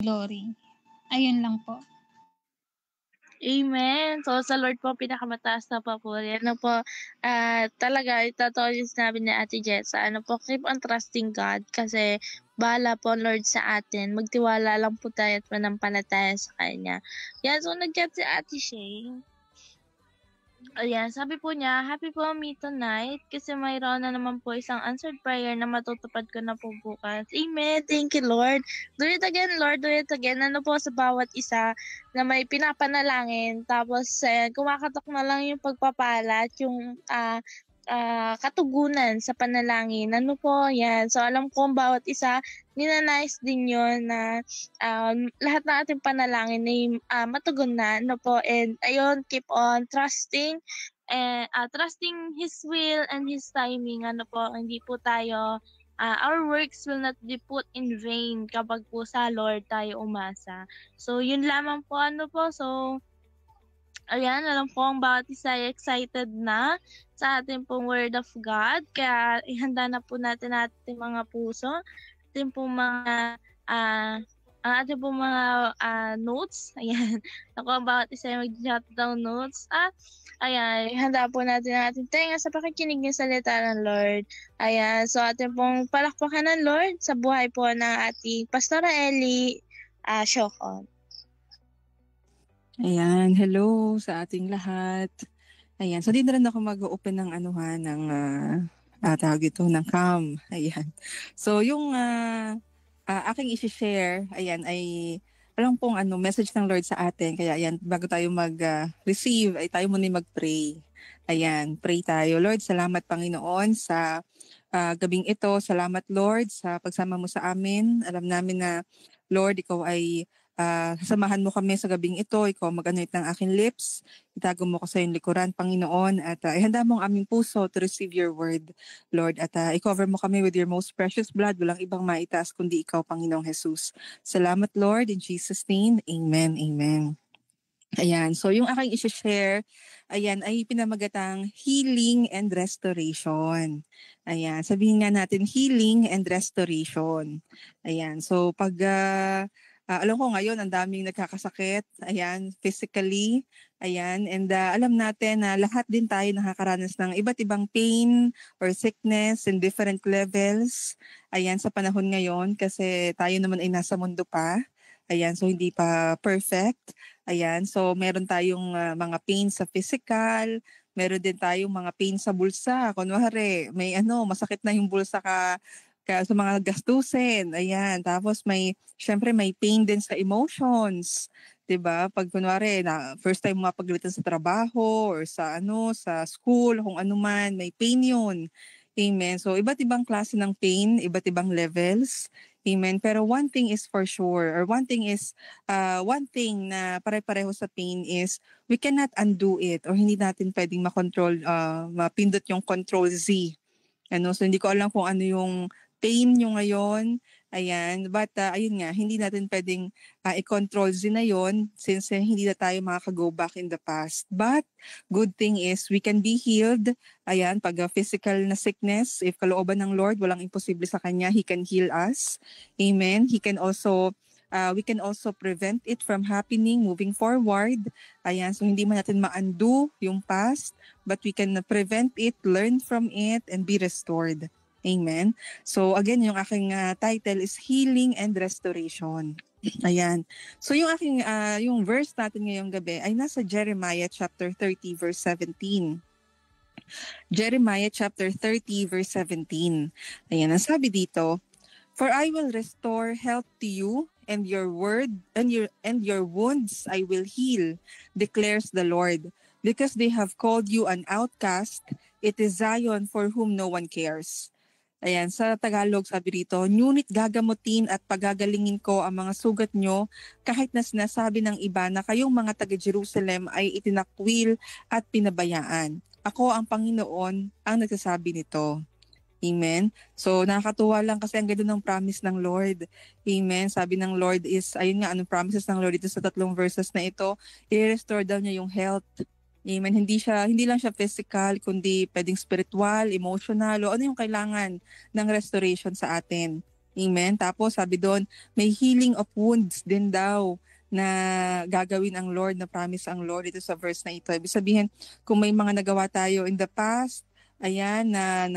glory. Ayun lang po. Amen. So, sa Lord po pinakamataas na papuri. Ano po, talaga totoo yung sinabi ni Ate Jessa. Ano po, keep on trusting God kasi bahala po ang Lord sa atin. Magtiwala lang po tayo at manampalataya sa Kanya. Yan, so nag-chat si Ate Shay. Ayan, sabi po niya, happy po me tonight kasi mayroon na naman po isang answered prayer na matutupad ko na po bukas. Amen. Thank you, Lord. Do it again, Lord. Do it again. Ano po sa bawat isa na may pinapanalangin. Tapos, kumakatok na lang yung pagpapala at yung katugunan sa panalangin. Ano po, yan. So, alam ko ang bawat isa, ninanais din yun na lahat ng ating panalangin ay matugon na, no po, and ayun, keep on trusting and trusting His will and His timing, ano po, hindi po tayo, our works will not be put in vain kapag po sa Lord tayo umasa. So, yun lamang po, ano po, so, ayan, alam ko ang bawat isa ay excited na sa ating pong Word of God, kaya ihanda na po natin ating mga puso, ating pong mga ang ating pong mga notes. Ayan. Ako ang bawat isa ay mag-jot down notes. Ayan. Handa po natin ang ating tenga sa pakikinig ng salita ng Lord. Ayan. So, ating pong palakpakan ng Lord sa buhay po ng ating Pastora Ellie Shokon. Ayan. Hello sa ating lahat. Ayan. So, di na rin ako mag-open ng ng tawag ito, ng cam. Ayan. So, yung aking isi-share, ayan, ay alam pong message ng Lord sa atin. Kaya ayan, bago tayo mag-receive, ay tayo muna mag-pray. Ayan, pray tayo. Lord, salamat Panginoon sa gabing ito. Salamat Lord sa pagsama mo sa amin. Alam namin na Lord, ikaw ay sasamahan mo kami sa gabing ito. Ikaw mag-anoint ng aking lips. Itago mo ko sa iyong likuran, Panginoon. At ihanda mo ang aming puso to receive your word, Lord. At i-cover mo kami with your most precious blood. Walang ibang maitaas kundi ikaw, Panginoong Jesus. Salamat, Lord. In Jesus' name, amen, amen. Ayan, so yung aking isi-share, ayan, ay pinamagatang healing and restoration. Ayan, sabihin nga natin healing and restoration. Ayan, so pag alam ko ngayon ang daming nagkakasakit, ayan, physically, ayan, and alam natin na lahat din tayo nakakaranas ng iba't ibang pain or sickness in different levels, ayan, sa panahon ngayon kasi tayo naman ay nasa mundo pa, ayan, so hindi pa perfect, ayan, so meron tayong mga pain sa physical, meron din tayong mga pain sa bulsa, kunwari, may masakit na yung bulsa ka sa mga gastusin, ayan. Tapos syempre may pain din sa emotions, 'di ba? Pag kunwari na first time mapagalitan sa trabaho or sa school, kung ano man, may pain 'yun. Amen. So iba't ibang klase ng pain, iba't ibang levels. Amen. Pero one thing is for sure, or one thing na pare-pareho sa pain is we cannot undo it or hindi natin pwedeng makontrol, mapindot yung control Z. So hindi ko alam kung ano yung pain nyo ngayon. Ayan. But ayun nga, hindi natin pwedeng i-control na yun since hindi na tayo makaka-go back in the past. But good thing is we can be healed. Ayan, pag physical na sickness, if kalooban ng Lord, walang imposible sa Kanya, He can heal us. Amen. We can also prevent it from happening moving forward. Ayan, so hindi man natin ma-undo yung past, but we can prevent it, learn from it, and be restored. Amen. So again, yung aking title is Healing and Restoration. Ayan. So yung aking yung verse natin ngayong gabi ay nasa Jeremiah chapter 30 verse 17. Jeremiah chapter 30 verse 17. Ayan, ang sabi dito, "For I will restore health to you, and your wounds I will heal, declares the Lord. Because they have called you an outcast, it is Zion for whom no one cares." Ayan, sa Tagalog sabi rito, "Ngunit gagamutin at pagagalingin ko ang mga sugat nyo kahit na sinasabi ng iba na kayong mga taga-Jerusalem ay itinakwil at pinabayaan. Ako ang Panginoon ang nagsasabi nito." Amen. So nakakatuwa lang kasi ang ganda ng promise ng Lord. Amen. Sabi ng Lord is, ayun nga, anong promises ng Lord dito sa tatlong verses na ito, i-restore daw niya yung health. Amen. Hindi lang siya physical, kundi pwedeng spiritual, emotional, o ano yung kailangan ng restoration sa atin. Amen. Tapos sabi doon, may healing of wounds din daw na gagawin ang Lord, na promise ang Lord ito sa verse na ito. Ibig sabihin, kung may mga nagawa tayo in the past, ayan, na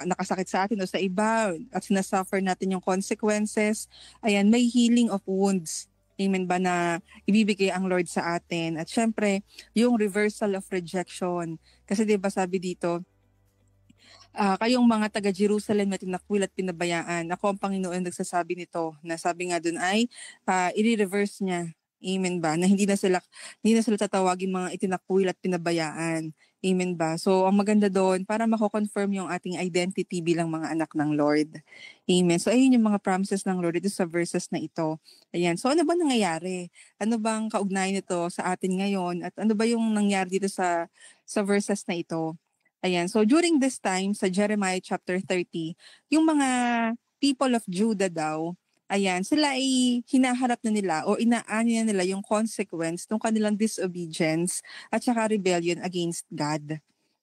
nakasakit sa atin o sa iba, at sinasuffer natin yung consequences, ayan, may healing of wounds. Amen ba, na ibibigay ang Lord sa atin. At syempre, yung reversal of rejection. Kasi 'di ba sabi dito, kayong mga taga-Jerusalem na tinakwil at pinabayaan. Ako ang Panginoon nagsasabi nito, na sabi nga doon ay i-reverse niya. Amen ba? Na hindi na sila tatawagin mga itinakwil at pinabayaan. Amen ba? So, ang maganda doon, para mako-confirm yung ating identity bilang mga anak ng Lord. Amen. So, ayun yung mga promises ng Lord dito sa verses na ito. Ayan. So, ano ba nangyayari? Ano bang kaugnayan nito sa atin ngayon? At ano ba yung nangyari dito sa verses na ito? Ayan. So, during this time, sa Jeremiah chapter 30, yung mga people of Judah daw, ayan, sila ay hinaharap na nila o inaani na nila yung consequence ng kanilang disobedience at saka rebellion against God.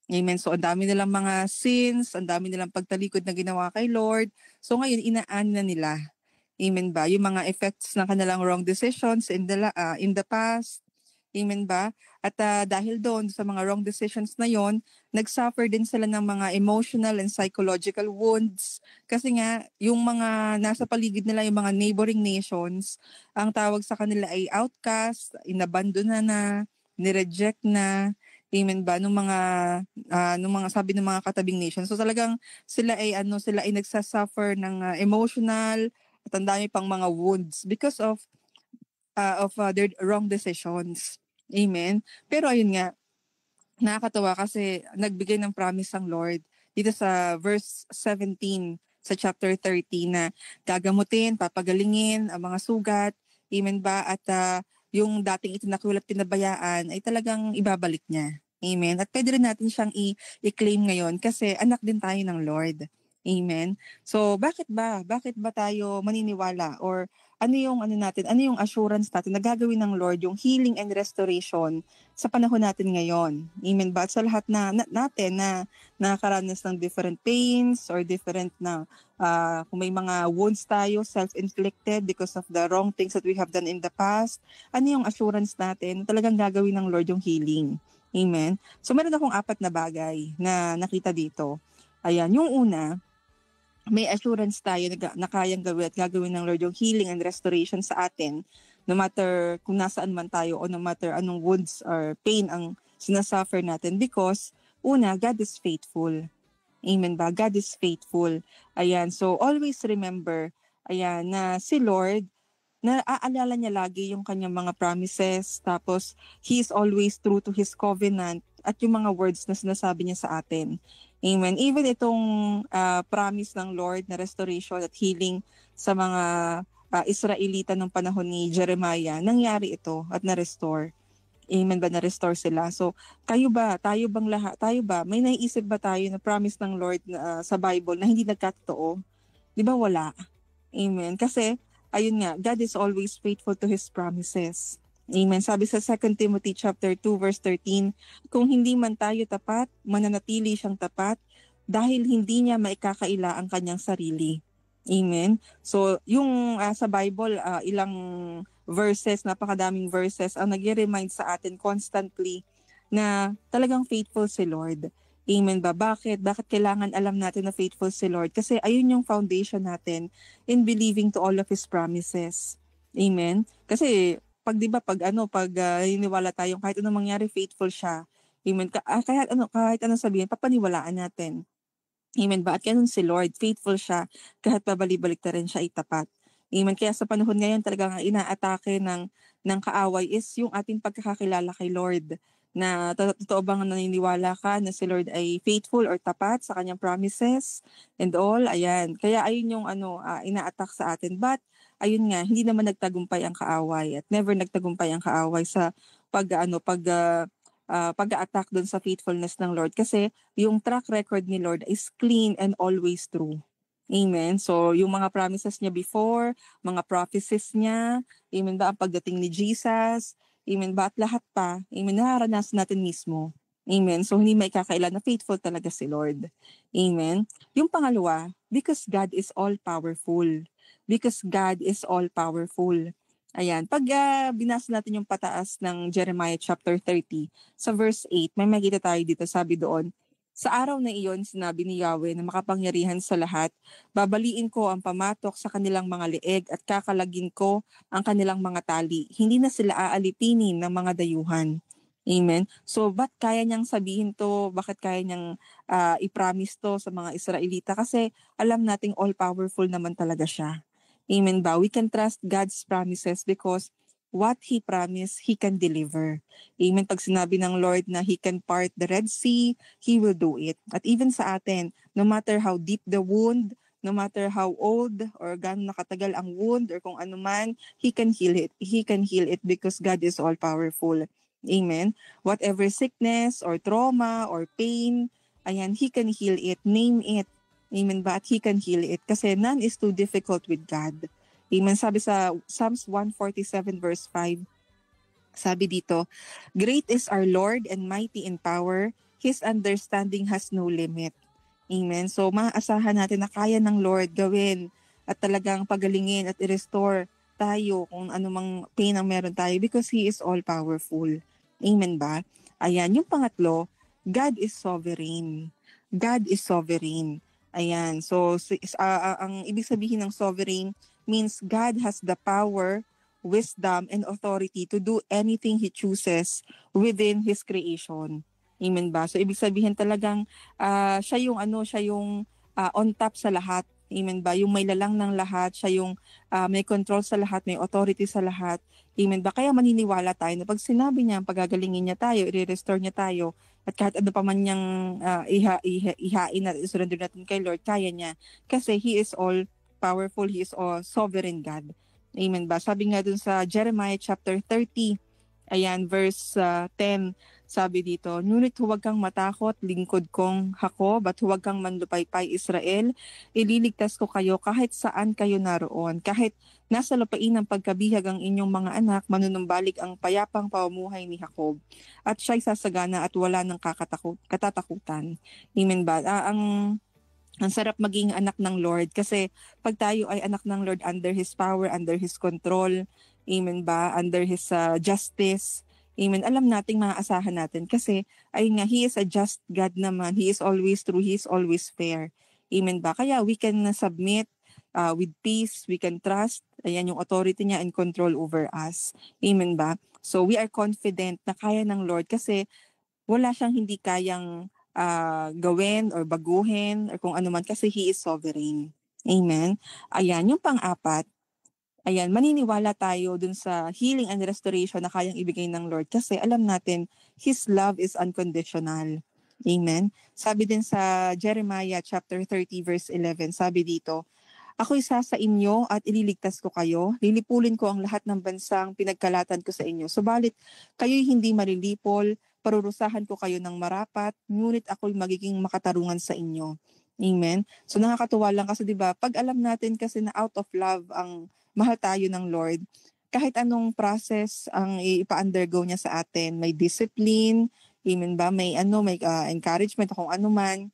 Amen. So, ang dami nilang mga sins, ang dami nilang pagtalikod na ginawa kay Lord. So, ngayon, inaani na nila. Amen ba? Yung mga effects ng kanilang wrong decisions in the past. Amen ba? At dahil doon sa mga wrong decisions na yon, nag-suffer din sila ng mga emotional and psychological wounds. Kasi nga, yung mga nasa paligid nila, yung mga neighboring nations, ang tawag sa kanila ay outcast, inabandon na, nireject na, amen ba, nung mga sabi ng mga katabing nations. So talagang sila ay nagsasuffer ng emotional at ang dami pang mga wounds because of their wrong decisions. Amen. Pero ayun nga, nakakatawa kasi nagbigay ng promise ang Lord dito sa verse 17 sa chapter 30 na gagamutin, papagalingin ang mga sugat. Amen ba? At yung dating itinakwil at pinabayaan ay talagang ibabalik niya. Amen. At pwede rin natin siyang i-claim ngayon kasi anak din tayo ng Lord. Amen. So bakit ba? Bakit ba tayo maniniwala, or ano yung assurance natin na gagawin ng Lord yung healing and restoration sa panahon natin ngayon? Amen ba? At sa lahat natin na nakakaranas ng different pains or different na kung may mga wounds tayo, self-inflicted because of the wrong things that we have done in the past, ano yung assurance natin na talagang gagawin ng Lord yung healing? Amen? So meron akong 4 na bagay na nakita dito. Ayan, yung una, may assurance tayo na kayang gawin at gagawin ng Lord yung healing and restoration sa atin, no matter kung nasaan man tayo o no matter anong wounds or pain ang sinasuffer natin, because una, God is faithful. Amen ba? God is faithful. Ayan, so always remember, ayan, na si Lord, naaalala niya lagi yung kanyang mga promises, tapos He is always true to His covenant at yung mga words na sinasabi niya sa atin. Amen. Even itong promise ng Lord na restoration at healing sa mga Israelita ng panahon ni Jeremiah, nangyari ito at na-restore. Amen ba? Na-restore sila. So, tayo ba, may naiisip ba tayo na promise ng Lord sa Bible na hindi nagkatotoo? Di ba wala? Amen. Kasi, ayun nga, God is always faithful to His promises. Amen. Sabi sa 2 Timothy chapter 2 verse 13, kung hindi man tayo tapat, mananatili siyang tapat dahil hindi niya maikakaila ang kanyang sarili. Amen. So, yung sa Bible, ilang verses, napakadaming verses ang nag-remind sa atin constantly na talagang faithful si Lord. Amen ba? Bakit? Bakit kailangan alam natin na faithful si Lord? Kasi ayun yung foundation natin in believing to all of His promises. Amen? Kasi pag hiniwala tayong kahit anong mangyari, faithful siya. Amen. Kahit anong sabihin, papaniwalaan natin. Amen ba? At ganun si Lord, faithful siya kahit pabalik-balik na rin siya itapat. Amen. Kaya sa panahon ngayon talagang inaatake ng kaaway is yung ating pagkakakilala kay Lord. Na totoo bang naniniwala ka na si Lord ay faithful or tapat sa kanyang promises and all? Ayan. Kaya ayun yung ina-attack sa atin. But ayun nga, hindi naman nagtagumpay ang kaaway at never nagtagumpay ang kaaway sa pag-attack doon sa faithfulness ng Lord, kasi yung track record ni Lord is clean and always true. Amen. So, yung mga promises niya before, mga prophecies niya, amen ba, ang pagdating ni Jesus, amen ba, at lahat pa, amen, nararanasan natin mismo. Amen. So hindi may kakailan na faithful talaga si Lord. Amen. Yung pangalawa, because God is all-powerful. Because God is all-powerful. Ayan. Pag binasa natin yung pataas ng Jeremiah chapter 30, sa verse 8, may makita tayo dito, sabi doon, sa araw na iyon, sinabi ni Yahweh na makapangyarihan sa lahat, babaliin ko ang pamatok sa kanilang mga leeg at kakalagin ko ang kanilang mga tali. Hindi na sila aalipinin ng mga dayuhan. Amen. So, ba't kaya niyang sabihin to? Bakit kaya niyang i-promise to sa mga Israelita? Kasi alam nating all-powerful naman talaga siya. Amen ba? We can trust God's promises because what He promised, He can deliver. Amen. Pag sinabi ng Lord na He can part the Red Sea, He will do it. At even sa atin, no matter how deep the wound, no matter how old or gaano nakatagal ang wound or kung ano man, He can heal it. He can heal it because God is all-powerful. Amen. Whatever sickness or trauma or pain, ayan, He can heal it. Name it. Amen ba? At He can heal it. Kasi none is too difficult with God. Amen. Sabi sa Psalms 147 verse 5, sabi dito, great is our Lord and mighty in power. His understanding has no limit. Amen. So maaasahan natin na kaya ng Lord gawin at talagang pagalingin at i-restore tayo kung anumang pain ang meron tayo because He is all-powerful. Amen ba? Ayan. Yung pangatlo, God is sovereign. God is sovereign. Ayan. So, ang ibig sabihin ng sovereign means God has the power, wisdom, and authority to do anything He chooses within His creation. Amen ba? So, ibig sabihin talagang siya yung on top sa lahat. Amen ba? Yung may lalang ng lahat, siya yung may control sa lahat, may authority sa lahat. Amen ba? Kaya maniniwala tayo na pag sinabi niya, pagagalingin niya tayo, i-restore niya tayo, at kahit ano pa man niyang ihain at isurrender natin kay Lord, kaya niya. Kasi He is all powerful, He is all sovereign God. Amen ba? Sabi nga dun sa Jeremiah chapter 30, ayan, verse 10, sabi dito, ngunit huwag kang matakot, lingkod kong Jacob, at huwag kang manlupaypay Israel. Ililigtas ko kayo kahit saan kayo naroon. Kahit nasa lupain ng pagkabihag ang inyong mga anak, manunumbalik ang payapang pamumuhay ni Jacob. At siya'y sasagana at wala ng katatakutan. Amen ba? Ang sarap maging anak ng Lord kasi pag tayo ay anak ng Lord under His power, under His control, amen ba? Under His justice, amen. Alam nating maaasahan natin kasi ay nga, He is a just God naman. He is always true. He is always fair. Amen ba? Kaya we can submit with peace. We can trust. Ayan yung authority niya and control over us. Amen ba? So we are confident na kaya ng Lord kasi wala siyang hindi kayang gawin or baguhin or kung ano man kasi He is sovereign. Amen. Ayan, yung pang-apat, ayan, maniniwala tayo dun sa healing and restoration na kayang ibigay ng Lord kasi alam natin, His love is unconditional. Amen. Sabi din sa Jeremiah chapter 30 verse 11, sabi dito, ako'y isa sa inyo at ililigtas ko kayo. Lilipulin ko ang lahat ng bansang pinagkalatan ko sa inyo. Subalit, kayo'y hindi malilipol, parurusahan ko kayo ng marapat, ngunit ako'y magiging makatarungan sa inyo. Amen? So nakakatuwa lang kasi 'di ba, pag alam natin kasi na out of love ang mahal tayo ng Lord, kahit anong process ang ipa-undergo niya sa atin, may discipline, amen ba? May encouragement kung ano man,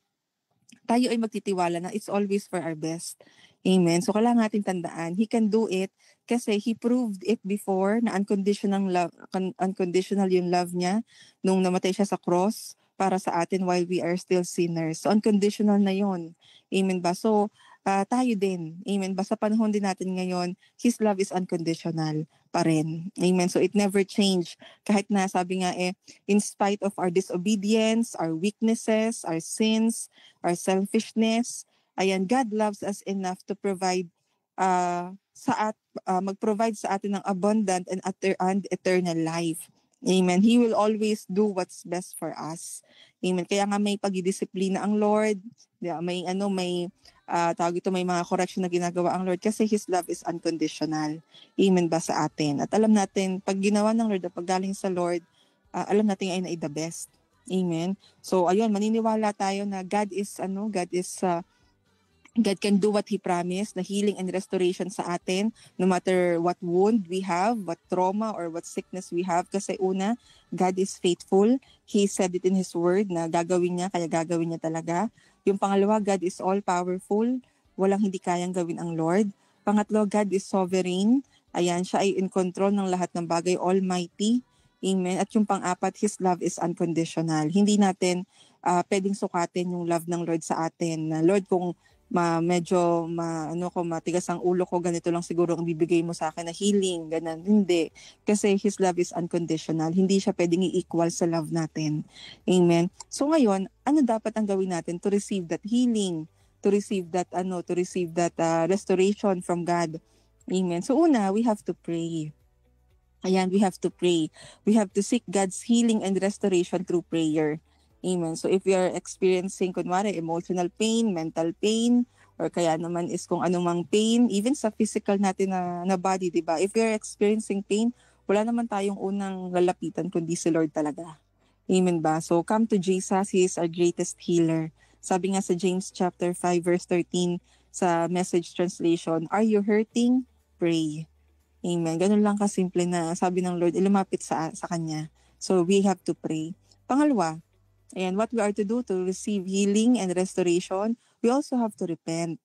tayo ay magtitiwala na it's always for our best. Amen. So kailangan natin tandaan, He can do it kasi He proved it before na unconditional yung love niya nung namatay siya sa cross para sa atin while we are still sinners. So unconditional na yon. Amen ba? So tayo din. Amen ba? Sa panahon din natin ngayon, His love is unconditional pa rin. Amen. So it never changed. Kahit na sabi nga in spite of our disobedience, our weaknesses, our sins, our selfishness, ayan, God loves us enough to provide mag-provide sa atin ng abundant and eternal life. Amen. He will always do what's best for us. Amen. Kaya nga may pagdidisiplina ang Lord. May tawag ito, may mga correction na ginagawa ang Lord kasi His love is unconditional. Amen ba sa atin? At alam natin, pag ginawa ng Lord, pag galing sa Lord, alam natin ay the best. Amen. So ayun, maniniwala tayo na God is God can do what He promised, na healing and restoration sa atin, no matter what wound we have, what trauma or what sickness we have. Kasi una, God is faithful. He said it in His word na gagawin niya, kaya gagawin niya talaga. Yung pangalawa, God is all-powerful. Walang hindi kayang gawin ang Lord. Pangatlo, God is sovereign. Ayan, siya ay in control ng lahat ng bagay, almighty. Amen. At yung pang-apat, His love is unconditional. Hindi natin pwedeng sukatin yung love ng Lord sa atin. Na Lord, kung matigas ang ulo ko, ganito lang siguro ang bibigay mo sa akin na healing, ganun. Hindi. Kasi His love is unconditional. Hindi siya pwedeng i-equal sa love natin. Amen. So ngayon, ano dapat ang gawin natin to receive that healing, to receive that restoration from God? Amen. So una, we have to pray. Ayan, we have to pray. We have to seek God's healing and restoration through prayer. Amen. So if we are experiencing, kunwari, emotional pain, mental pain, or kaya naman is kung anumang pain, even sa physical natin na body, di ba? If we are experiencing pain, wala naman tayong unang lalapitan kundi si Lord talaga. Amen ba? So come to Jesus, He is our greatest healer. Sabi nga sa James chapter 5 verse 13 sa Message translation, are you hurting? Pray. Amen. Ganun lang kasimple na sabi ng Lord, lumapit sa Kanya. So we have to pray. Pangalawa, ayan, what we are to do to receive healing and restoration, we also have to repent.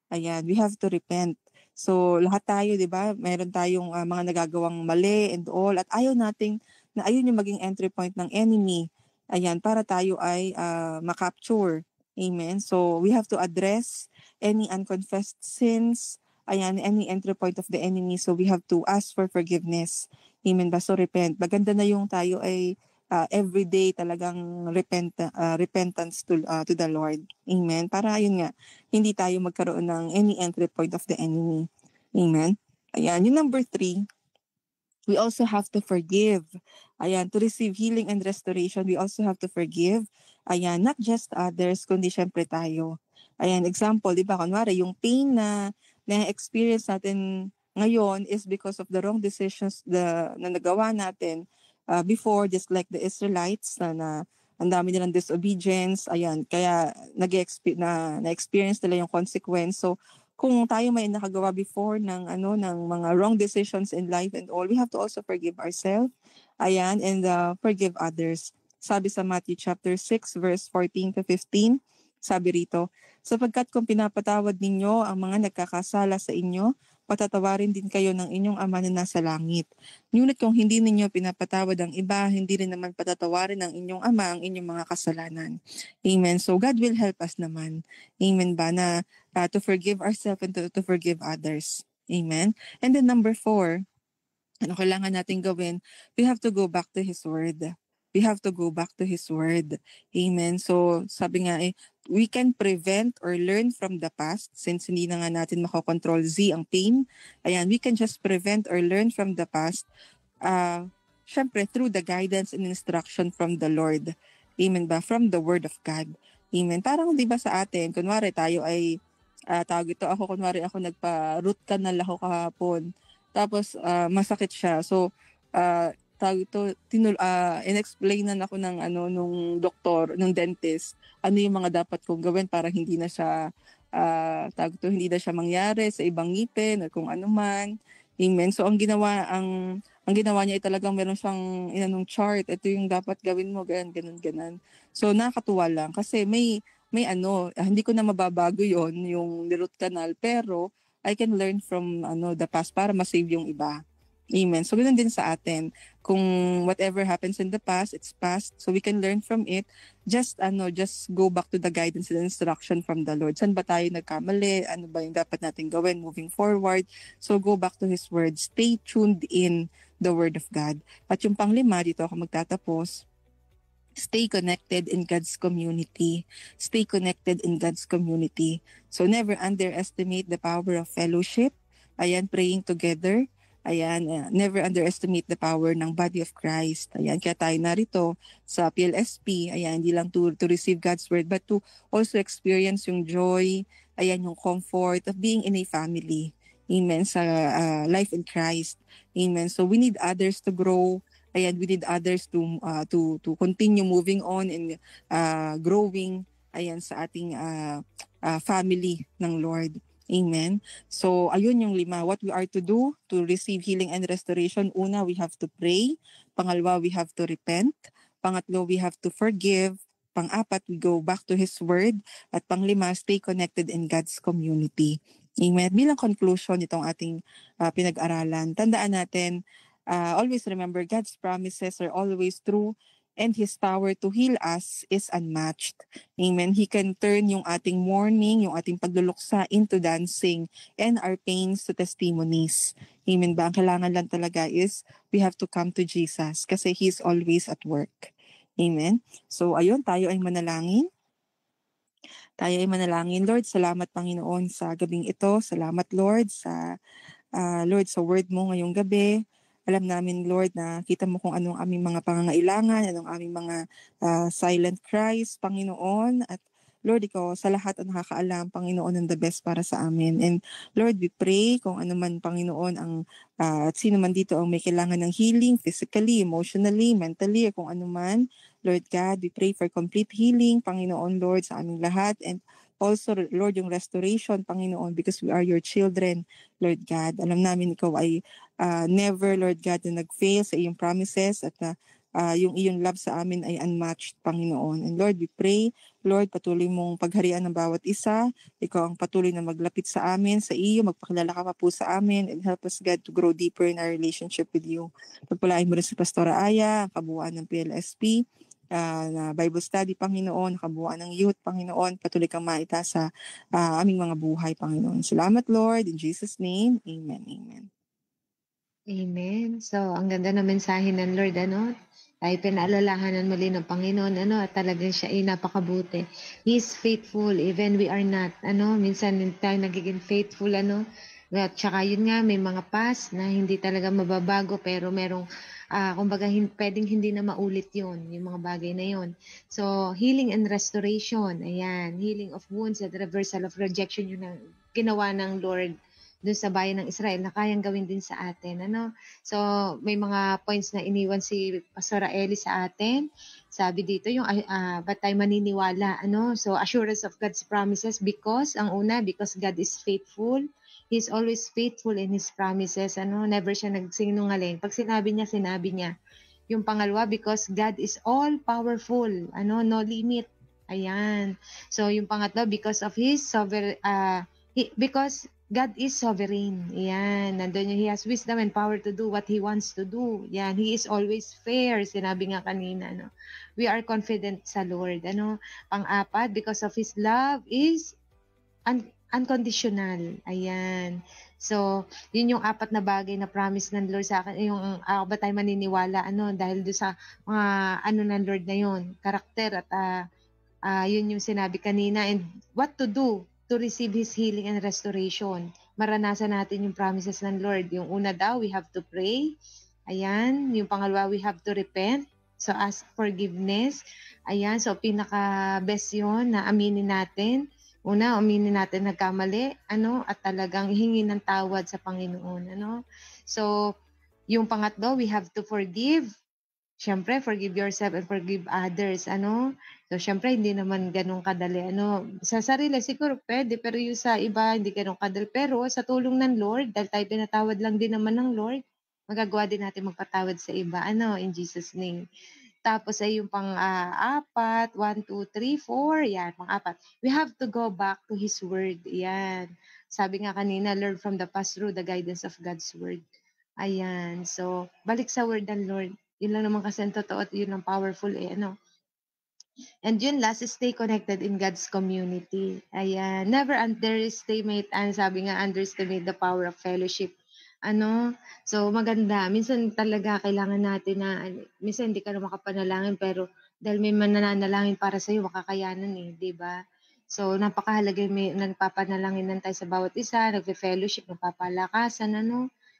Ayan, we have to repent. So lahat tayo, di ba, meron tayong mga nagagawang mali and all, at ayaw nating, na ayun yung maging entry point ng enemy. Ayan, para tayo ay makapture. Amen. So we have to address any unconfessed sins, ayan, any entry point of the enemy. So we have to ask for forgiveness. Amen ba? So repent. Maganda na yung tayo ay everyday talagang repentance to the Lord. Amen. Para yun nga, hindi tayo magkaroon ng any entry point of the enemy. Amen. Ayan, yung number 3, we also have to forgive. Ayan, to receive healing and restoration, we also have to forgive. Ayan, not just others, kundi syempre tayo. Ayan, example, di ba, kunwari, yung pain na experience natin ngayon is because of the wrong decisions na nagawa natin before, just like the Israelites na ang dami nilang disobedience. Ayan, kaya na-experience nila yung consequence. So, kung tayo may nakagawa before ng mga wrong decisions in life and all, we have to also forgive ourselves. Ayan, and forgive others. Sabi sa Matthew chapter 6 verse 14 to 15, sabi rito, sapagkat kung pinapatawad ninyo ang mga nagkakasala sa inyo, patatawarin din kayo ng inyong Ama na nasa langit. Ngunit kung hindi ninyo pinapatawad ang iba, hindi rin naman patatawarin ng inyong Ama ang inyong mga kasalanan. Amen. So God will help us naman. Amen ba? Na to forgive ourselves and to forgive others. Amen. And then number 4, ano kailangan natin gawin? We have to go back to His Word. We have to go back to His Word. Amen. So, sabi nga we can prevent or learn from the past since hindi na nga natin makokontrol ang pain. Ayan, we can just prevent or learn from the past syempre through the guidance and instruction from the Lord. Amen ba? From the Word of God. Amen. Parang di ba sa atin, kunwari tayo ay, kunwari ako nagpa-root canal ako kahapon. Tapos masakit siya. So in-explainan ako nung doktor, nung dentist, ano yung mga dapat kong gawin para hindi na siya hindi na siya mangyari sa ibang ngipin o kung ano man. Amen. So ang ginawa niya ay talagang meron siyang inanong chart. Ito yung dapat gawin mo, ganun. So nakakatuwa lang kasi may hindi ko na mababago yung root canal, pero I can learn from the past para ma-save yung iba. Amen. So, ganun din sa atin. Kung whatever happens in the past, it's past. So, we can learn from it. Just go back to the guidance and instruction from the Lord. Saan ba tayo nagkamali? Ano ba yung dapat natin gawin moving forward? So, go back to His Word. Stay tuned in the Word of God. At yung pang-5, dito ako magtatapos. Stay connected in God's community. Stay connected in God's community. So, never underestimate the power of fellowship. Ayan, praying together. Ayan, never underestimate the power ng body of Christ. Ayan, kaya tayo narito sa PLSP. Ayan, hindi lang to receive God's word, but to also experience yung joy, ayan, yung comfort of being in a family. Amen, sa life in Christ. Amen. So we need others to grow. Ayan, we need others to continue moving on and growing. ayan, sa ating family ng Lord. Amen. So, ayun yung 5. What we are to do to receive healing and restoration. Una, we have to pray. Pangalawa, we have to repent. Pangatlo, we have to forgive. Pang-apat, we go back to His Word. At pang-5, stay connected in God's community. Amen. Bilang conclusion itong ating pinag-aralan, tandaan natin, always remember God's promises are always true and His power to heal us is unmatched. Amen. He can turn yung ating mourning, yung ating pagluluksa into dancing and our pains to testimonies. Amen ba? Ang kailangan lang talaga is we have to come to Jesus kasi He's always at work. Amen. So ayun, tayo ay manalangin. Tayo ay manalangin. Lord, salamat Panginoon sa gabing ito. Salamat Lord Lord, sa word mo ngayong gabi. Alam namin, Lord, na kita mo kung anong aming mga pangangailangan, anong aming mga silent cries, Panginoon. At Lord, ikaw sa lahat ang nakakaalam, Panginoon, ng the best para sa amin. And Lord, we pray kung ano man, Panginoon, at sino man dito ang may kailangan ng healing, physically, emotionally, mentally, kung ano man. Lord God, we pray for complete healing, Panginoon, Lord, sa aming lahat. And also, Lord, yung restoration, Panginoon, because we are your children, Lord God. Alam namin ikaw ay never, Lord God, na nag-fail sa iyong promises at yung iyong love sa amin ay unmatched, Panginoon. And Lord, we pray, Lord, patuloy mong pagharian ng bawat isa. Ikaw ang patuloy na maglapit sa amin, sa iyo, magpakilala ka pa po sa amin, and help us, God, to grow deeper in our relationship with you. Pagpalain mo rin si Pastora Aya, ang kabuuan ng PLSP, na Bible study, Panginoon, kabuuan ng youth, Panginoon, patuloy kang maita sa aming mga buhay, Panginoon. Salamat, Lord. In Jesus' name, amen, amen. Amen. So, ang ganda ng mensahe ng Lord, tayo pinaalalahanan muli ng Panginoon, at talagang siya ay napakabuti. He is faithful, even we are not, minsan hindi tayo nagiging faithful, at saka yun nga, may mga past na hindi talaga mababago, pero merong, kumbaga, pwedeng hindi na maulit yun, yung mga bagay na yun. So, healing and restoration, ayan, healing of wounds at reversal of rejection, yun ang ginawa ng Lord doon sa bayan ng Israel na kayang gawin din sa atin. So, may mga points na iniwan si Pastora Eli sa atin. Sabi dito, yung ba't tayo maniniwala? So, assurance of God's promises because God is faithful. He's always faithful in His promises. Never siya nagsinungaling. Pag sinabi niya. Yung pangalawa, because God is all-powerful. No limit. Ayan. So, yung pangatlo, because of His because God is sovereign. Yan. Nandun yung He has wisdom and power to do what He wants to do. Yan. He is always fair. Sinabi nga kanina, We are confident sa Lord. Pang-apat, because of His love is unconditional. Ayan. So, yun yung 4 na bagay na promise ng Lord sa akin. Yung ba tayo maniniwala, dahil doon sa mga ng Lord na yun. Karakter at yun yung sinabi kanina. And what to do to receive His healing and restoration. Maranasan natin yung promises ng Lord. Yung una daw, we have to pray. Ayan. Yung pangalawa, we have to repent. So, ask forgiveness. Ayan. So, pinaka-best yun na aminin natin. Una, aminin natin nagkamali. At talagang hingi ng tawad sa Panginoon. So, yung pangatlo, we have to forgive. Siyempre, forgive yourself and forgive others. So, syempre, hindi naman ganun kadali. Sa sarili, siguro pwede, pero yung sa iba, hindi ganun kadali. Pero sa tulong ng Lord, dahil tayo pinatawad lang din naman ng Lord, magagawa din natin magpatawad sa iba. In Jesus' name. Tapos ay yung pang-apat, 1, 2, 3, 4, yan, pang-apat. We have to go back to His Word. Yan. Sabi nga kanina, learn from the past through the guidance of God's Word. Ayan. So, balik sa Word ng Lord. Yun lang naman kasi ang totoo at yun ang powerful And yun last is stay connected in God's community. Ayan. Never underestimate, sabi nga, underestimate the power of fellowship. So maganda. Minsan talaga kailangan natin na, minsan hindi ka na makapanalangin, pero dahil may mananalangin para sa'yo, makakayanan di ba? So napakahalaga, may nagpapanalangin tayo sa bawat isa, nagpe-fellowship, nagpapalakasan,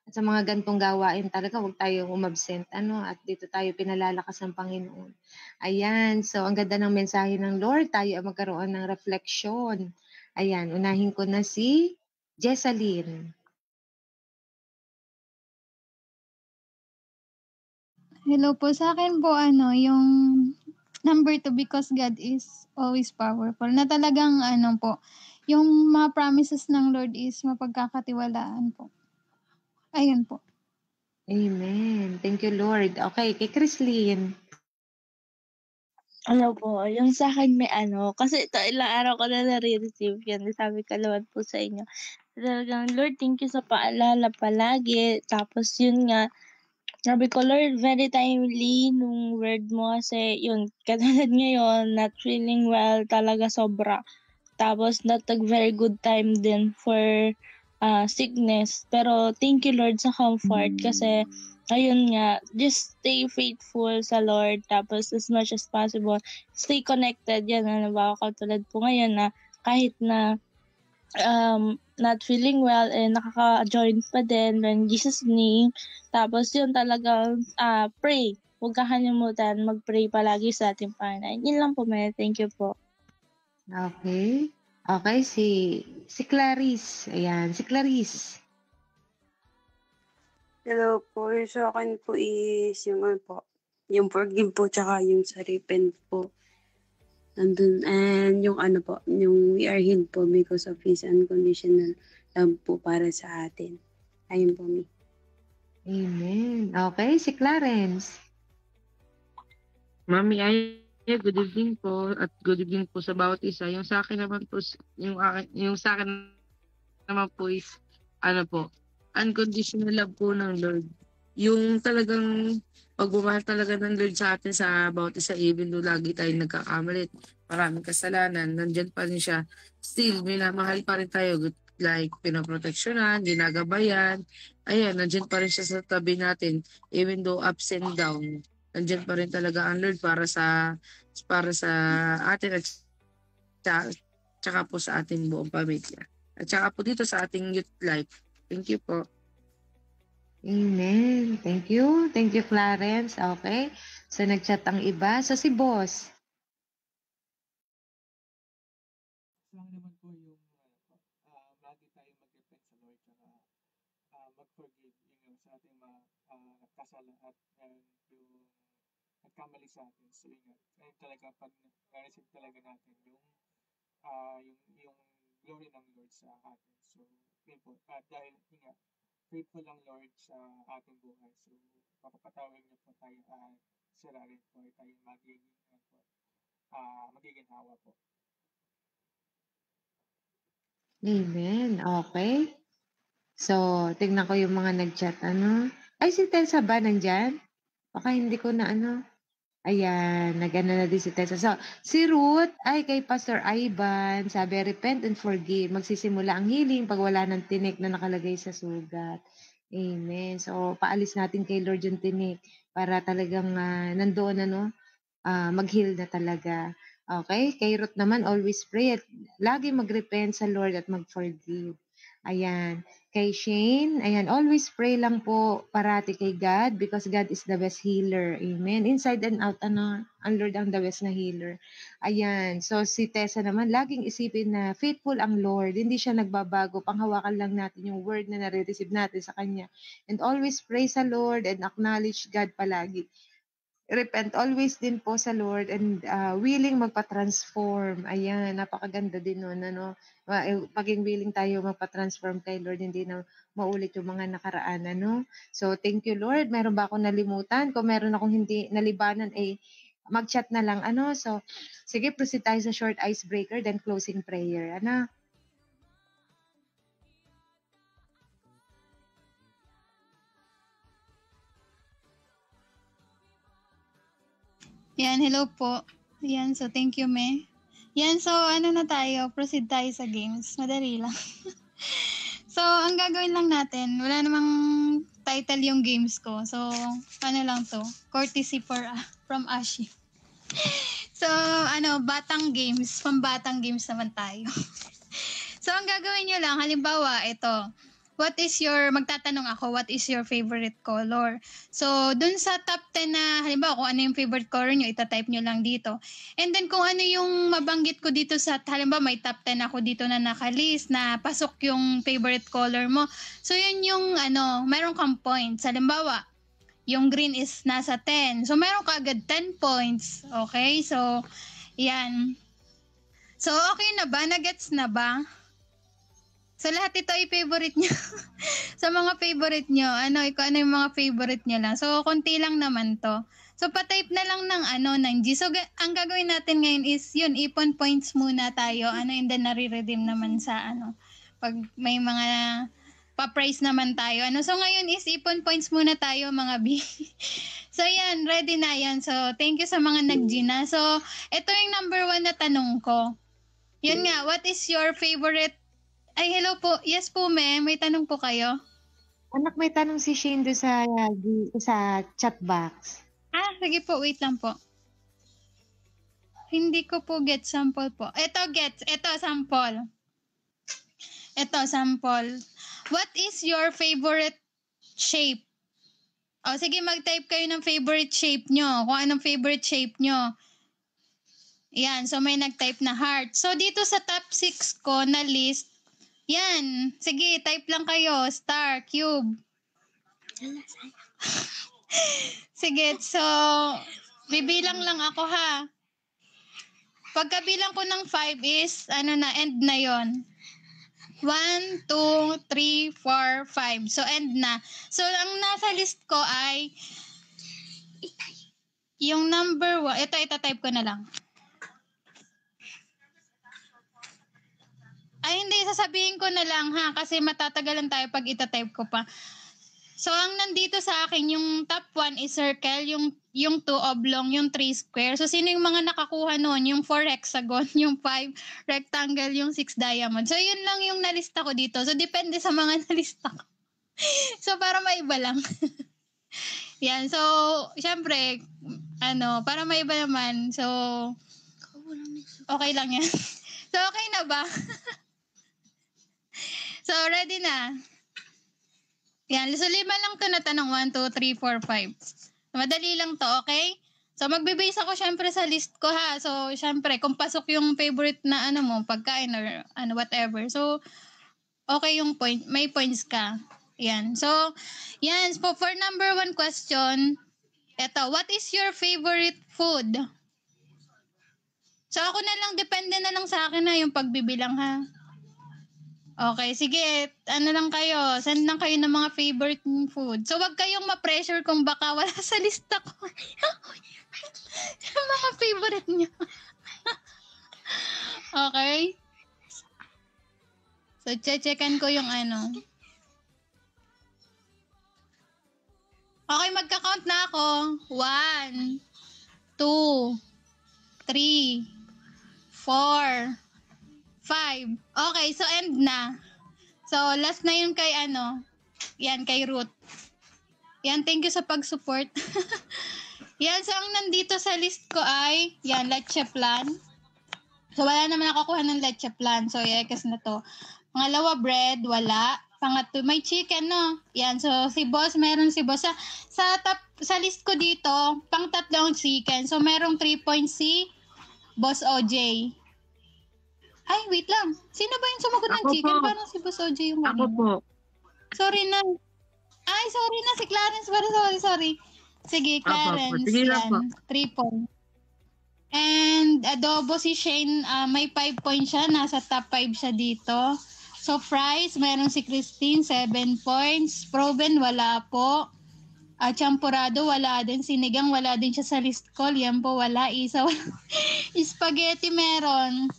At sa mga gantong gawain talaga, huwag tayong umabsent, at dito tayo pinalalakas ng Panginoon. Ayan, so ang ganda ng mensahe ng Lord, tayo ay magkaroon ng refleksyon. Ayan, unahin ko na si Jessalyn. Hello po, sa akin po yung Number 2, because God is always powerful. Na talagang ano po, yung mga promises ng Lord is mapagkakatiwalaan po. Ayun po. Amen. Thank you, Lord. Okay, kay Chrislyn. Ano po, yung sa akin may kasi ito ilang araw ko na nare-receive yan. Sabi ko naman po sa inyo. Talagang, Lord, thank you sa paalala palagi. Tapos yun nga, sabi ko, Lord, very timely nung word mo kasi yun, katulad ngayon, not feeling well talaga sobra. Tapos not a very good time din for sickness. Pero thank you, Lord, sa comfort kasi ayun nga, just stay faithful sa Lord. Tapos as much as possible, stay connected. Yan, katulad po ngayon na kahit na not feeling well and nakaka-join pa din in Jesus name. Tapos yun talagang pray. Huwag kakalimutan mag-pray palagi sa ating Panginoon. Yun lang po, Maya. Thank you po. Okay. Okay, si Clarice. Ayan, si Clarice. Hello po. Yung sa akin po is yung yung forgive po tsaka yung sa repent po. Nandun, and yung yung we are healed po because of His unconditional love po para sa atin. Ayun po, Mi. Amen. Okay, si Clarence. Mami, good evening po at good evening po sa bawat isa. Yung sa akin naman po, yung sa akin naman po is, unconditional love po ng Lord. Yung talagang pagmamahal talaga ng Lord sa atin sa bawat isa, even though lagi tayong nagkakamali, maraming kasalanan, nandyan pa rin siya. Still, minamahal pa rin tayo, like pinoproteksyonan, ginagabayan. Ayan, nandyan pa rin siya sa tabi natin, even though ups and down. Nandyan pa rin talaga ang Lord para sa atin at tsaka po sa ating buong pamilya. At tsaka po dito sa ating youth life. Thank you po. Amen. Thank you. Thank you, Clarence. Okay. So, nag-chat ang iba. So, si Boss. Lang naman po yung lagi tayong mag-repent sa Lord at mag-forgive yung sa ating mga kasalanan at yung nagkamali sa atin. So yun nga, talaga pag na-receive talaga natin yung glory ng Lord sa atin. So yun po, dahil yun nga, faithful ang Lord sa ating buhay. So papapatawin niyo po tayo sila rin po tayo magiging hawa po. Amen. Okay. So, tignan ko yung mga nag-chat. Ay, si Tessa ba nandyan? Baka hindi ko na Ayan, nag-ano na din si Tessa. So, si Ruth ay kay Pastor Ivan. Sabi, repent and forgive. Magsisimula ang healing pag wala ng tinik na nakalagay sa sugat. Amen. So, paalis natin kay Lord yung tinik para talagang nandoon mag-heal na talaga. Okay? Kay Ruth naman, always pray at lagi mag-repent sa Lord at mag-forgive. Ayan. Kay Shane, ayan, always pray lang po parati kay God because God is the best healer. Amen. Inside and out, ang Lord ang the best na healer. Ayan. So, si Tessa naman, laging isipin na faithful ang Lord. Hindi siya nagbabago. Panghawakan lang natin yung word na nare-receive natin sa Kanya. And always praise the Lord and acknowledge God palagi. Repent always din po sa Lord and willing magpa-transform. Ayan, napakaganda din nun. Paging willing tayo magpa-transform kay Lord, hindi na maulit yung mga nakaraan. So, thank you, Lord. Meron ba akong nalimutan? Kung meron akong hindi nalibanan, mag-chat na lang. So, sige, proceed tayo sa short icebreaker, then closing prayer. Yan, hello po. Yan, so thank you, Me. Yan, so na tayo, proceed tayo sa games. Madali lang. So, ang gagawin lang natin, wala namang title yung games ko. So, lang to, courtesy from Ashi. So, batang games, pambatang games naman tayo. So, ang gagawin nyo lang, halimbawa, ito, magtatanong ako, what is your favorite color? So, dun sa top 10 na, halimbawa, kung ano yung favorite color nyo, itatype nyo lang dito. And then, kung ano yung mabanggit ko dito halimbawa, may top 10 ako dito na nakalist, na pasok yung favorite color mo. So, yun yung, meron kang points. Halimbawa, yung green is nasa 10. So, meron ka agad 10 points. Okay? So, yan. So, okay na ba? Nagets na ba? So, lahat ito ay favorite nyo. Sa mga favorite nyo, kung ano yung mga favorite nyo lang. So, konti lang naman to. So, pa-type na lang ng G. So, ang gagawin natin ngayon is, yun, ipon points muna tayo. And then nare-redeem naman sa, pag may mga pa-price naman tayo. So, ngayon is, ipon points muna tayo, mga B. So, yan, ready na yan. So, thank you sa mga nag-G na. So, ito yung number 1 na tanong ko. Yun nga, what is your favorite? Ay, hello po. Yes po, ma'am. May tanong po kayo? Anak, may tanong si Shane doon sa chat box. Sige po. Wait lang po. Hindi ko po get sample po. Ito, sample. Ito, sample. What is your favorite shape? Sige, mag-type kayo ng favorite shape nyo. Kung anong favorite shape nyo. Yan. So, may nag-type na heart. So, dito sa top 6 ko na list, yan. Sige, type lang kayo. Star, cube. Sige, so, bibilang lang ako ha. Pagkabilang ko ng 5 is, end na yon. 1, 2, 3, 4, 5. So, end na. So, ang nasa list ko ay, yung number 1, ito, type ko na lang. Ay, hindi. Sasabihin ko na lang ha. Kasi matatagalan tayo pag itatype ko pa. So, ang nandito sa akin, yung top 1 is circle, yung 2 oblong, yung 3 square. So, sino yung mga nakakuha noon? Yung 4 hexagon, yung 5 rectangle, yung 6 diamond. So, yun lang yung nalista ko dito. So, depende sa mga nalista ko. So, para maiba lang. Yan. So, syempre, para maiba naman. So, okay lang yan. So, okay na ba? So, ready na. Yan. So, 5 lang to na tanong. 1, 2, 3, 4, 5. Madali lang to, okay? So, magbe-base ako syempre sa list ko ha. So, syempre, kung pasok yung favorite na pagkain or whatever. So, okay yung point. May points ka. Yan. So, yan. So, for number 1 question, eto, what is your favorite food? So, ako na lang, depende na lang sa akin na yung pagbibilang ha. Okay, sige. Lang kayo. Send lang kayo ng mga favorite food. So, wag kayong ma-pressure kung baka wala sa lista ko. Yung mga favorite nyo. Okay? So, checkan ko yung Okay, magka-count na ako. 1, 2, 3, 4, 5. Okay, so end na. So, last na yun kay yan, kay Ruth. Yan, thank you sa pag-support. Yan, so ang nandito sa list ko ay, yan, leche plan. So, wala naman nakakuha ng leche plan. So, yekas na to. Pangalawa, bread, wala. Pangatlo, may chicken, no? Yan, so si boss, meron si boss. Sa list ko dito, pang tatlong chicken. So, merong 3 points si Boss OJ. Ay, wait lang. Sino ba yung sumagot ng chicken? Parang si Boss OJ yung Ako po. Sorry na. Ay, sorry na. Si Clarence. Sorry. Sige, Clarence. Sige lang po. Yan. 3 points. And adobo si Shane, may 5 points siya. Nasa top 5 siya dito. So, fries, meron si Christine, 7 points. Proven, wala po. Champurado, wala din. Sinigang, wala din siya sa list ko. Liempo, wala. Isa, wala. Spaghetti, meron.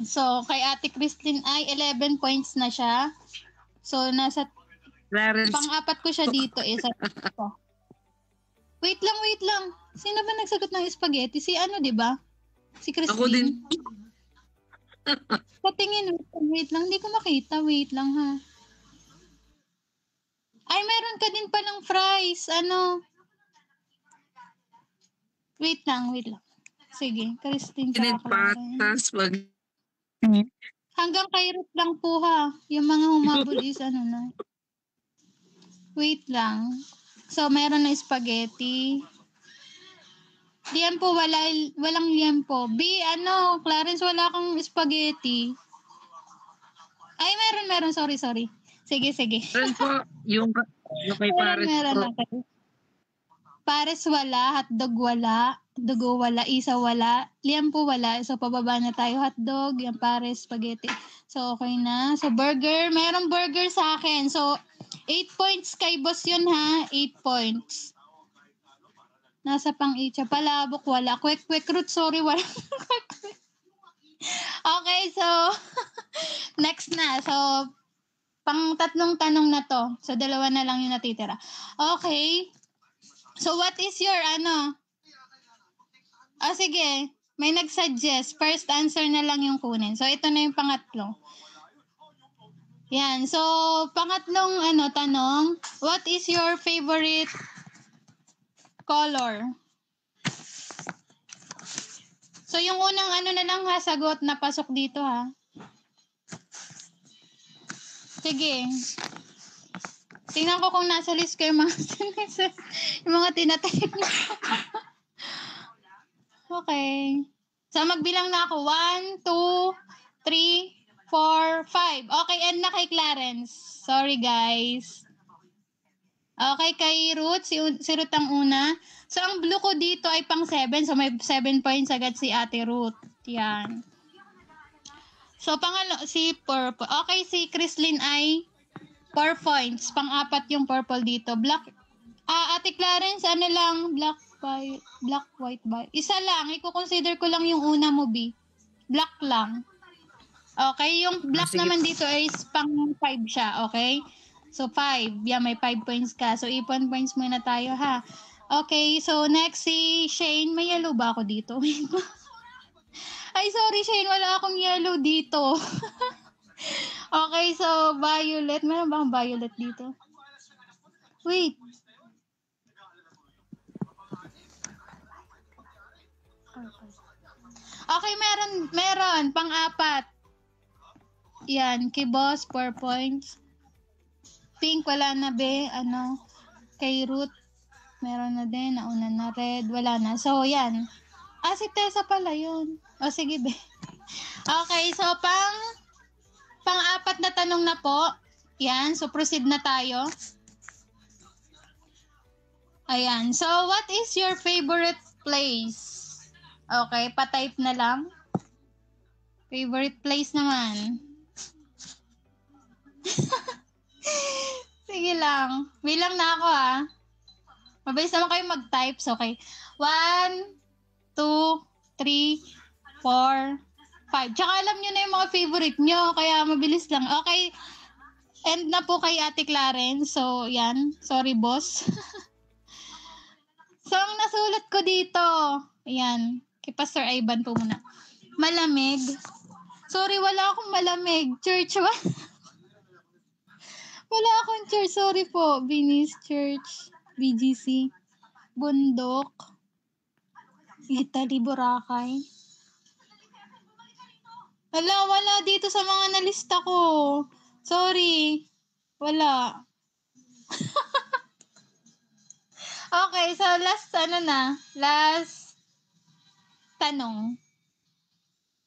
So, kay Ate Christine ay 11 points na siya. So, nasa pang-apat ko siya dito. Wait lang. Sino ba nagsagot ng spaghetti? Si di ba? Si Christine. Ako din. Patingin. Wait lang. Hindi ko makita. Wait lang ha. Ay, meron ka din palang fries. Wait lang. Sige. Christine. Patas. Hanggang kay Ruth lang po ha. Yung mga humabol is na. Wait lang. So, meron na spaghetti. Liempo, walang liempo. B, Clarence, wala kang spaghetti. Ay, meron. Sorry. Sige. Meron po, yung kay Paris meron po. na kayo. Pares wala, hotdog wala, dugo wala, isa wala, liempo wala. So, pababa na tayo. Hotdog, yan pares, spaghetti. So, okay na. So, burger. Merong burger sa akin. So, 8 points kay boss yun ha. 8 points. Nasa pang 8 siya. Palabok, wala. Quick root, sorry, wala. Okay, so, next na. So, pang tatlong tanong na to. So, dalawa na lang yung natitira. Okay. So, what is your, sige. May nag-suggest. First answer na lang yung kunin. So, ito na yung pangatlo. Yan. So, pangatlong, tanong. What is your favorite color? So, yung unang na lang ha, sagot na pasok dito ha. Sige. Tingnan ko kung nasa list ko yung mga, yung mga tinatype niyo. Okay. So, magbilang na ako. 1, 2, 3, 4, 5. Okay, end na kay Clarence. Sorry, guys. Okay, kay Ruth. Si Ruth ang una. So, ang blue ko dito ay pang 7. So, may 7 points agad si Ate Ruth. Yan. So, si purple. Okay, si Chrislyn ay 4 points. Pang-apat yung purple dito. Black. Ate Clarence, lang? Black, white, isa lang. I-consider ko lang yung una mo, B. Black lang. Okay, yung black naman dito is pang 5 siya, okay? So, 5. Yeah, may 5 points ka. So, ipon points muna tayo, ha? Okay, so next si Shane. May yellow ba ako dito? Ay, sorry Shane. Wala akong yellow dito. Okay, so violet. Meron ba akong violet dito? Wait. Okay, meron. Pang-apat. Yan, kay boss, 4 points. Pink, wala na be. Kay Ruth, meron na din. Nauna na red, wala na. So, yan. Si Tessa pala yun. O, sige be. Okay, so pang-apat na tanong na po. Yan, so proceed na tayo. Ayan, so what is your favorite place? Okay, pa-type na lang. Favorite place naman. Sige lang. Bilang na ako Mabilis naman kayo mag-type. So, okay. 1, 2, 3, 4, 5. Tsaka alam nyo na yung mga favorite nyo. Kaya mabilis lang. Okay. End na po kay Ate Clarence. So, yan. Sorry, boss. So, ang nasulat ko dito. Ayan. Kay Pastor Ivan po muna. Malamig. Sorry, wala akong malamig. Church, wala akong church. Sorry po. Venice Church. BGC. Bundok. Italy, Boracay. Wala dito sa mga nalista ko. Sorry. Wala. Okay, so last last tanong.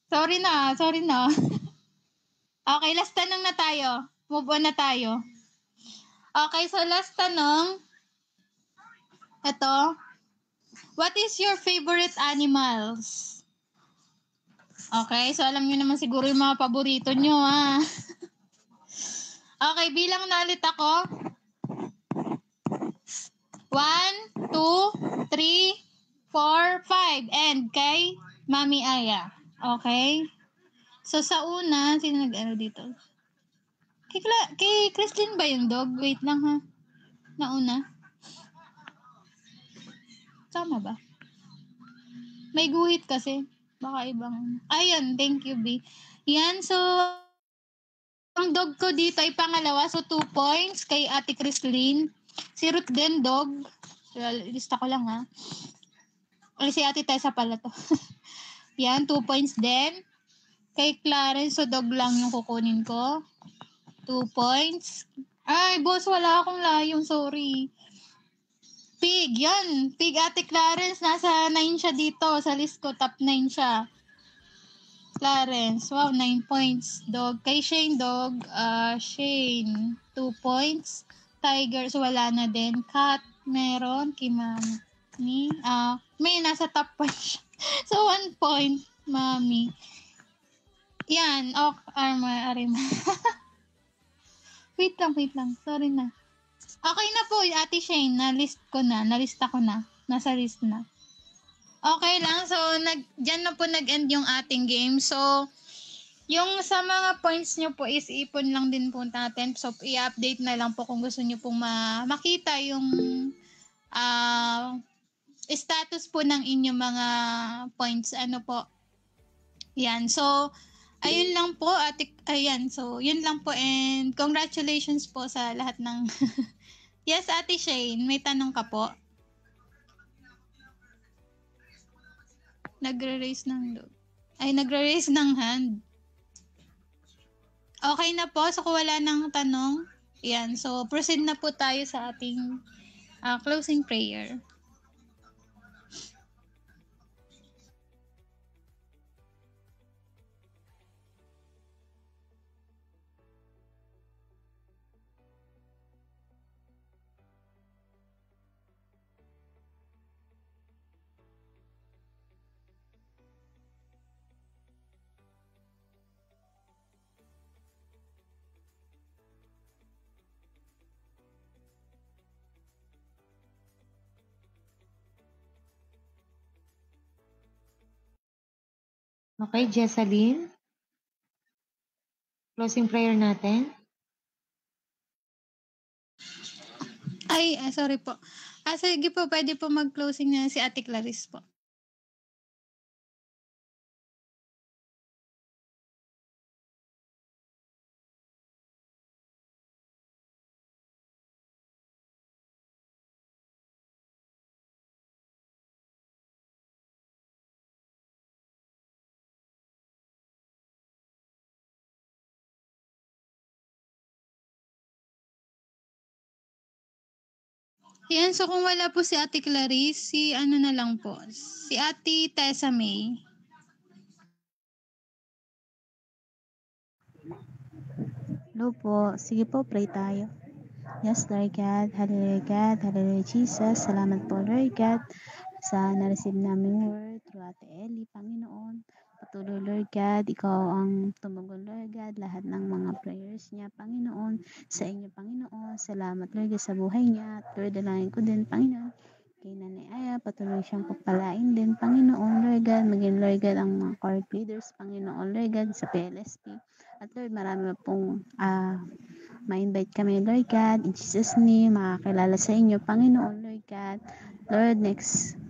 Sorry na. Okay, last tanong na tayo. Move on na tayo. Okay, so last tanong. Ito. What is your favorite animals? Okay, so alam nyo naman siguro yung mga paborito nyo, Okay, bilang na ulit ako. 1, 2, 3, 4, 5. And kay Mami Aya. Okay? So, sa una, sino nag-ano dito? Kay Christine ba yung dog? Wait lang ha. Nauna. Tama ba? May guhit kasi. Baka ibang... Ayun, thank you, B. Yan, so... Ang dog ko dito ay pangalawa. So, 2 points kay Ate Christine. Si Ruth din, dog. So, lista ko lang, ha. Si Ate Tessa pala to. Yan, 2 points din. Kay Clarence, so dog lang yung kukunin ko. 2 points. Ay, boss, wala akong layong. Sorry. Pig, yan. Pig, Ate Clarence, nasa 9 siya dito. Sa list ko, top 9 siya. Clarence, wow, 9 points. Dog, kay Shane, dog. Shane, 2 points. Tiger, so wala na din. Cat, Meron kay Mami. May nasa top 1 siya. So, 1 point, Mami. Yan. Arima. Wait lang. Sorry na. Okay na po, Ate Shane. Nalista ko na. Nasa list na. Okay lang. So, dyan na po nag-end yung ating game. So, yung sa mga points nyo po is ipon lang din po natin. So, i-update na lang po kung gusto nyo pong makita yung status po ng inyong mga points. Ano po. Yan. So, ayun lang po. Ayan. So, yun lang po. And congratulations po sa lahat ng... Yes, Ate Shane. May tanong ka po. Nagre-raise ng hand. Okay na po. So, kung wala nang tanong, yan. So, proceed na po tayo sa ating closing prayer. Okay, Jessalyn? Closing prayer natin? Sorry po. Sige po, pwede po mag-closing na si Ate Clarice po. Yan, so kung wala po si Ate Clarice, si Ate Tessa May. Hello po. Sige po, pray tayo. Yes, Lord God. Hallelujah God. Hallelujah Jesus. Salamat po, Lord God, sa na-receive naming word through Ate Ellie, Panginoon. Patuloy, Lord God, ikaw ang tumugon, Lord God, lahat ng mga prayers niya, Panginoon, sa inyo, Panginoon. Salamat, Lord God, sa buhay niya. At Lord, dalangin ko din, Panginoon, kay Nanay Aya, patuloy siyang pagpalain din, Panginoon, Lord God, maging, Lord God, ang mga core leaders, Panginoon, Lord God, sa PLSP. At Lord, marami pong ma-invite kami, Lord God, in Jesus' name, makakilala sa inyo, Panginoon, Lord God. Lord, next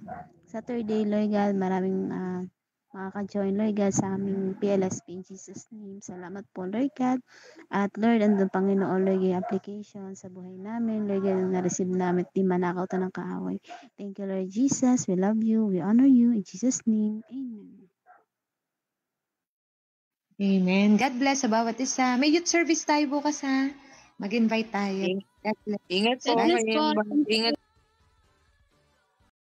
Saturday, Lord God, maraming makaka-join, Lord God, sa aming PLSP in Jesus' name. Salamat po, Lord God. At Lord, andun, Panginoon, Lord, yung application sa buhay namin, Lord God, na-receive namin, di manakaw to ng kaaway. Thank you, Lord Jesus. We love you. We honor you. In Jesus' name, amen. Amen. God bless sa bawat isa. May youth service tayo bukas ha. Mag-invite tayo. God bless. Ingat po God bless kayo. po. Ingat